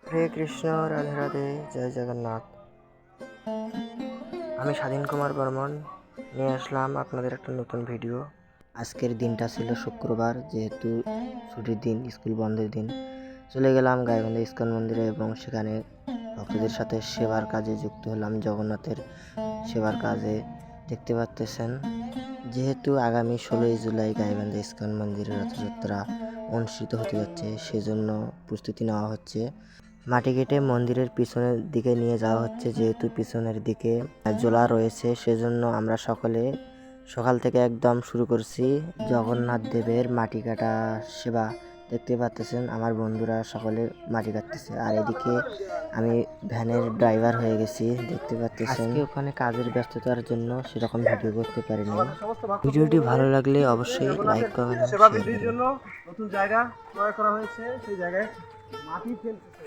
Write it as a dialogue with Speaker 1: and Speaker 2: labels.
Speaker 1: হরে কৃষ্ণ, রাধে রাধে, জয় জগন্নাথ। আমি স্বাধীন কুমার বর্মন নিয়ে আসলাম আপনাদের একটা নতুন ভিডিও। আজকের দিনটা ছিল শুক্রবার, যেহেতু ছুটির দিন, স্কুল বন্ধের দিন। চলে গেলাম গাইবান্ধা ইস্কন মন্দিরে এবং সেখানে ভক্তদের সাথে সেবার কাজে যুক্ত হলাম, জগন্নাথের সেবার কাজে। দেখতে পাচ্ছেন, যেহেতু আগামী 16ই জুলাই গাইবান্ধা ইস্কন মন্দিরে রথযাত্রা অনুষ্ঠিত হতে যাচ্ছে, সেজন্য প্রস্তুতি নেওয়া হচ্ছে। মাটি কেটে মন্দিরের পিছনের দিকে নিয়ে যাওয়া হচ্ছে, যেহেতু পিছনের দিকে জোলা রয়েছে, সেজন্য আমরা সকলে সকাল থেকে একদম শুরু করছি জগন্নাথ দেবের মাটি কাটা সেবা। দেখতে পাচ্ছেন আমার বন্ধুরা সকলে মাটি কাটতেছে, আর এদিকে আমি ভ্যানের ড্রাইভার হয়ে গেছি। দেখতে পাচ্ছেন ওখানে কাজের ব্যস্ততার জন্য সেরকম ভিডিও করতে পারিনি। ভিডিওটি ভালো লাগলে অবশ্যই লাইক করবেন।
Speaker 2: জন্য নতুন জায়গা ক্রয় করা হয়েছে, সেই জায়গায় মাটি ফেলতেছে।